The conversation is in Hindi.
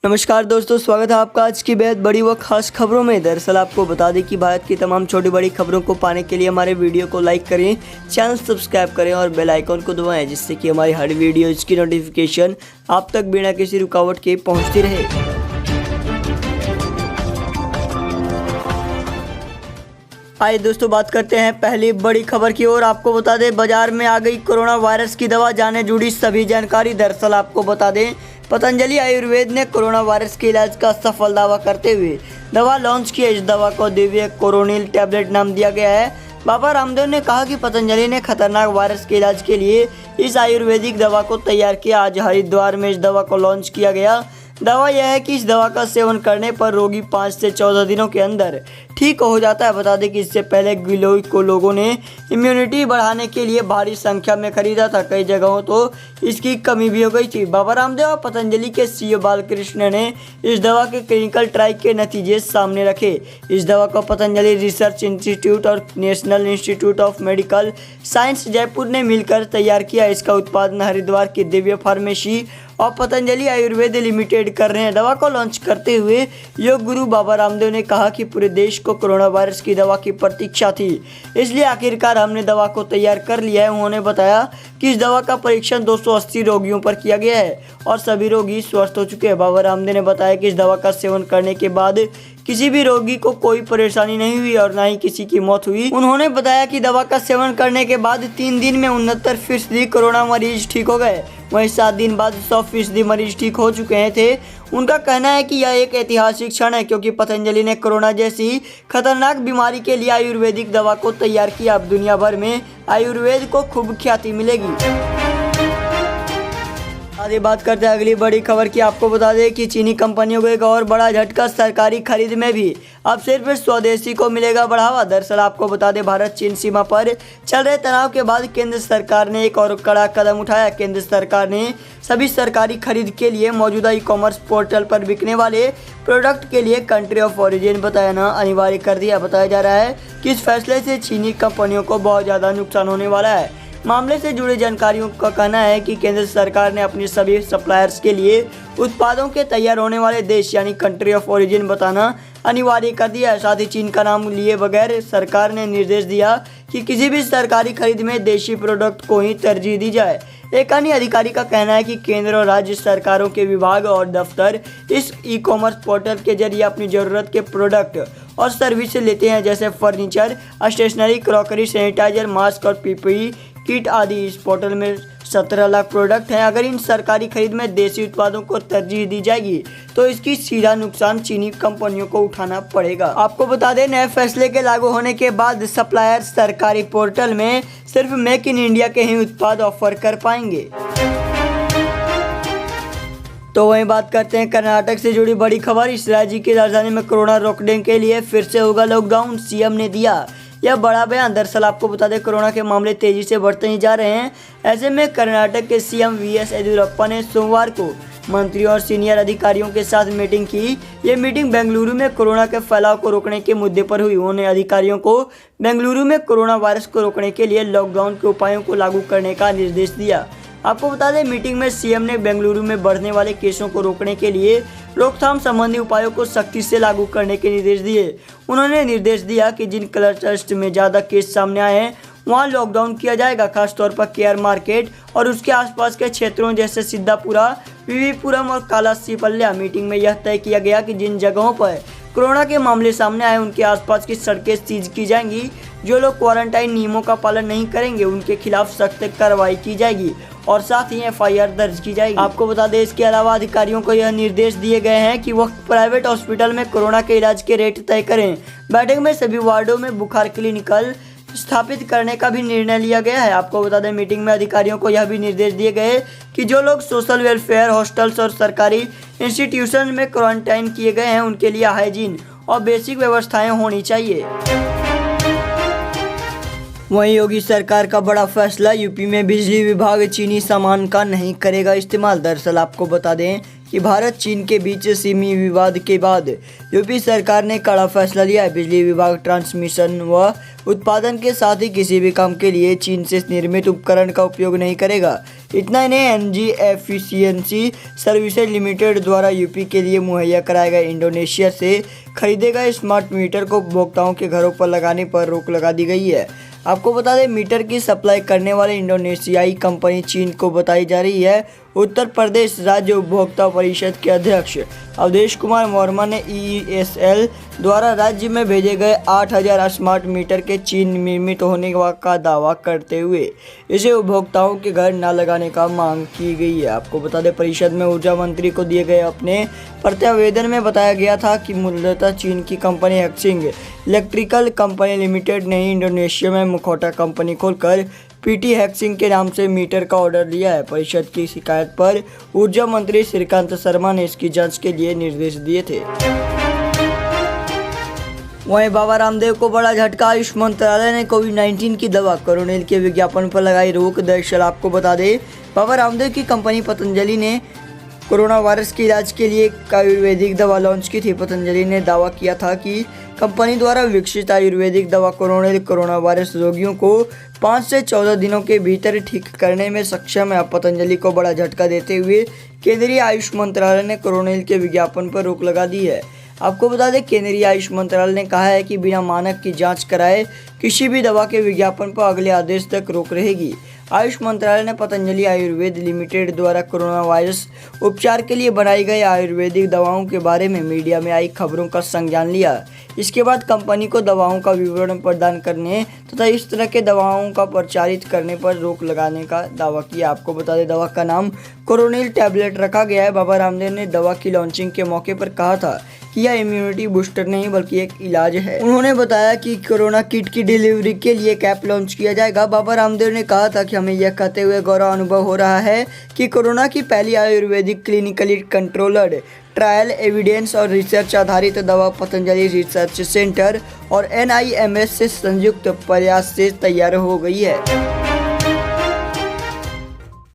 नमस्कार दोस्तों, स्वागत है आपका आज की बेहद बड़ी व खास खबरों में। दरअसल आपको बता दें कि भारत की तमाम छोटी बड़ी खबरों को पाने के लिए हमारे वीडियो को लाइक करें, चैनल सब्सक्राइब करें और बेल आइकन को दबाएं, जिससे कि हमारी हर वीडियो की नोटिफिकेशन आप तक बिना किसी रुकावट के पहुँचती रहे। आइए दोस्तों, बात करते हैं पहली बड़ी खबर की ओर। आपको बता दें, बाजार में आ गई कोरोना वायरस की दवा, जाने जुड़ी सभी जानकारी। दरअसल आपको बता दें, पतंजलि आयुर्वेद ने कोरोना वायरस के इलाज का सफल दावा करते हुए दवा लॉन्च की। इस दवा को दिव्य कोरोनिल टैबलेट नाम दिया गया है। बाबा रामदेव ने कहा कि पतंजलि ने खतरनाक वायरस के इलाज के लिए इस आयुर्वेदिक दवा को तैयार किया। आज हरिद्वार में इस दवा को लॉन्च किया गया। दवा यह है कि इस दवा का सेवन करने पर रोगी 5 से 14 दिनों के अंदर ठीक हो जाता है। बता दें कि इससे पहले गिलोय को लोगों ने इम्यूनिटी बढ़ाने के लिए भारी संख्या में खरीदा था। कई जगहों तो इसकी कमी भी हो गई थी। बाबा रामदेव और पतंजलि के सीईओ बालकृष्ण ने इस दवा के क्लिनिकल ट्रायल के नतीजे सामने रखे। इस दवा को पतंजलि रिसर्च इंस्टीट्यूट और national institute of medical science Jaipur ने मिलकर तैयार किया। इसका उत्पादन हरिद्वार की दिव्य फार्मेसी और पतंजलि आयुर्वेद लिमिटेड कर रहे हैं। दवा को लॉन्च करते हुए योग गुरु बाबा रामदेव ने कहा कि पूरे देश को कोरोना वायरस की दवा की प्रतीक्षा थी, इसलिए आखिरकार हमने दवा को तैयार कर लिया है। उन्होंने बताया कि इस दवा का परीक्षण 280 रोगियों पर किया गया है और सभी रोगी स्वस्थ हो चुके हैं। बाबा रामदेव ने बताया कि इस दवा का सेवन करने के बाद किसी भी रोगी को कोई परेशानी नहीं हुई और न ही किसी की मौत हुई। उन्होंने बताया कि दवा का सेवन करने के बाद 3 दिन में 69% कोरोना मरीज ठीक हो गए। वहीं 7 दिन बाद 100% मरीज ठीक हो चुके थे। उनका कहना है कि यह एक ऐतिहासिक क्षण है, क्योंकि पतंजलि ने कोरोना जैसी खतरनाक बीमारी के लिए आयुर्वेदिक दवा को तैयार किया। अब दुनिया भर में आयुर्वेद को खूब ख्याति मिलेगी। आगे बात करते हैं अगली बड़ी खबर की। आपको बता दें कि चीनी कंपनियों को एक और बड़ा झटका, सरकारी खरीद में भी अब सिर्फ स्वदेशी को मिलेगा बढ़ावा। दरअसल आपको बता दें, भारत चीन सीमा पर चल रहे तनाव के बाद केंद्र सरकार ने एक और कड़ा कदम उठाया। केंद्र सरकार ने सभी सरकारी खरीद के लिए मौजूदा ई-कॉमर्स पोर्टल पर बिकने वाले प्रोडक्ट के लिए कंट्री ऑफ ओरिजिन बताना अनिवार्य कर दिया। बताया जा रहा है कि इस फैसले से चीनी कंपनियों को बहुत ज़्यादा नुकसान होने वाला है। मामले से जुड़े जानकारियों का कहना है कि केंद्र सरकार ने अपने सभी सप्लायर्स के लिए उत्पादों के तैयार होने वाले देश यानी कंट्री ऑफ ओरिजिन बताना अनिवार्य कर दिया है। साथ ही चीन का नाम लिए बगैर सरकार ने निर्देश दिया कि किसी भी सरकारी खरीद में देशी प्रोडक्ट को ही तरजीह दी जाए। एक अन्य अधिकारी का कहना है कि केंद्र और राज्य सरकारों के विभाग और दफ्तर इस ई-कॉमर्स पोर्टल के जरिए अपनी ज़रूरत के प्रोडक्ट और सर्विस लेते हैं, जैसे furniture, stationery, crockery, sanitiser, mask और पीपीई किट आदि। इस पोर्टल में 17 लाख प्रोडक्ट हैं। अगर इन सरकारी खरीद में देसी उत्पादों को तरजीह दी जाएगी तो इसकी सीधा नुकसान चीनी कंपनियों को उठाना पड़ेगा। आपको बता दें, नए फैसले के लागू होने के बाद सप्लायर सरकारी पोर्टल में सिर्फ मेक इन इंडिया के ही उत्पाद ऑफर कर पाएंगे। तो वहीं बात करते हैं कर्नाटक से जुड़ी बड़ी खबर। इस राज्य की राजधानी में कोरोना रोकने के लिए फिर से होगा लॉकडाउन, सीएम ने दिया यह बड़ा बयान। दरअसल आपको बता दें, कोरोना के मामले तेजी से बढ़ते ही जा रहे हैं। ऐसे में कर्नाटक के सीएम वीएस येदियुरप्पा ने सोमवार को मंत्रियों और सीनियर अधिकारियों के साथ मीटिंग की। ये मीटिंग बेंगलुरु में कोरोना के फैलाव को रोकने के मुद्दे पर हुई। उन्होंने अधिकारियों को बेंगलुरु में कोरोना वायरस को रोकने के लिए लॉकडाउन के उपायों को लागू करने का निर्देश दिया। आपको बता दें, मीटिंग में सीएम ने बेंगलुरु में बढ़ने वाले केसों को रोकने के लिए रोकथाम संबंधी उपायों को सख्ती से लागू करने के निर्देश दिए। उन्होंने निर्देश दिया कि जिन क्लस्टर्स में ज़्यादा केस सामने आए हैं वहां लॉकडाउन किया जाएगा, खासतौर पर केयर मार्केट और उसके आसपास के क्षेत्रों जैसे सिद्धापुरा, वीवीपुरम और कालासीपल्ल्या। मीटिंग में यह तय किया गया कि जिन जगहों पर कोरोना के मामले सामने आए उनके आसपास की सड़कें सीज की जाएंगी। जो लोग क्वारंटाइन नियमों का पालन नहीं करेंगे उनके खिलाफ सख्त कार्रवाई की जाएगी और साथ ही एफआईआर दर्ज की जाएगी। आपको बता दें, इसके अलावा अधिकारियों को यह निर्देश दिए गए हैं कि वह प्राइवेट हॉस्पिटल में कोरोना के इलाज के रेट तय करें। बैठक में सभी वार्डों में बुखार क्लिनिकल स्थापित करने का भी निर्णय लिया गया है। आपको बता दें, मीटिंग में अधिकारियों को यह भी निर्देश दिए गए कि जो लोग सोशल वेलफेयर हॉस्टल्स और सरकारी इंस्टीट्यूशन में क्वारंटाइन किए गए हैं उनके लिए हाइजीन और बेसिक व्यवस्थाएं होनी चाहिए। वहीं योगी सरकार का बड़ा फैसला, यूपी में बिजली विभाग चीनी सामान का नहीं करेगा इस्तेमाल। दरअसल आपको बता दें कि भारत चीन के बीच सीमी विवाद के बाद यूपी सरकार ने कड़ा फैसला लिया है। बिजली विभाग ट्रांसमिशन व उत्पादन के साथ ही किसी भी काम के लिए चीन से निर्मित उपकरण का उपयोग नहीं करेगा। इतना ही नहीं, एनर्जी एफिशिएंसी सर्विसेज लिमिटेड द्वारा यूपी के लिए मुहैया कराए गए इंडोनेशिया से खरीदे गए स्मार्ट मीटर को उपभोक्ताओं के घरों पर लगाने पर रोक लगा दी गई है। आपको बता दें, मीटर की सप्लाई करने वाले इंडोनेशियाई कंपनी चीन को बताई जा रही है। उत्तर प्रदेश राज्य उपभोक्ता परिषद के अध्यक्ष अवधेश कुमार वर्मा ने EESL द्वारा राज्य में भेजे गए 8000 स्मार्ट मीटर के चीन निर्मित होने का दावा करते हुए इसे उपभोक्ताओं के घर न लगाने का मांग की गई है। आपको बता दें, परिषद में ऊर्जा मंत्री को दिए गए अपने प्रत्यावेदन में बताया गया था कि मूलतः चीन की कंपनी हैक्सिंग इलेक्ट्रिकल कंपनी लिमिटेड ने इंडोनेशिया में मुखौटा कंपनी खोलकर PT हैक्सिंग के नाम से मीटर का ऑर्डर लिया है। परिषद की शिकायत पर ऊर्जा मंत्री श्रीकांत शर्मा ने इसकी जांच के लिए निर्देश दिए थे। वहीं बाबा रामदेव को बड़ा झटका। आयुष मंत्रालय ने कोविड-19 की दवा कोरोनिल के विज्ञापन पर लगाई रोक। दरअसल आपको बता दें, बाबा रामदेव की कंपनी पतंजलि ने कोरोना वायरस के इलाज के लिए एक आयुर्वेदिक दवा लॉन्च की थी। पतंजलि ने दावा किया था कि कंपनी द्वारा विकसित आयुर्वेदिक दवा कोरोनिल कोरोना वायरस रोगियों को 5 से 14 दिनों के भीतर ठीक करने में सक्षम है। पतंजलि को बड़ा झटका देते हुए केंद्रीय आयुष मंत्रालय ने कोरोनिल के विज्ञापन पर रोक लगा दी है। आपको बता दें, केंद्रीय आयुष मंत्रालय ने कहा है कि बिना मानक की जांच कराए किसी भी दवा के विज्ञापन पर अगले आदेश तक रोक रहेगी। आयुष मंत्रालय ने पतंजलि आयुर्वेद लिमिटेड द्वारा कोरोना वायरस उपचार के लिए बनाई गई आयुर्वेदिक दवाओं के बारे में मीडिया में आई खबरों का संज्ञान लिया। इसके बाद कंपनी को दवाओं का विवरण प्रदान करने तथा इस तरह के दवाओं का प्रचारित करने पर रोक लगाने का दावा किया। आपको बता दें, दवा का नाम कोरोनिल टैबलेट रखा गया है। बाबा रामदेव ने दवा की लॉन्चिंग के मौके पर कहा था कि यह इम्यूनिटी बूस्टर नहीं बल्कि एक इलाज है। उन्होंने बताया कि कोरोना किट की डिलीवरी के लिए कैप लॉन्च किया जाएगा। बाबा रामदेव ने कहा था कि हमें यह कहते हुए गौरव अनुभव हो रहा है कि कोरोना की पहली Ayurvedic clinically controlled trial evidence और रिसर्च आधारित दवा पतंजलि रिसर्च सेंटर और NIMS से संयुक्त प्रयास से तैयार हो गई है।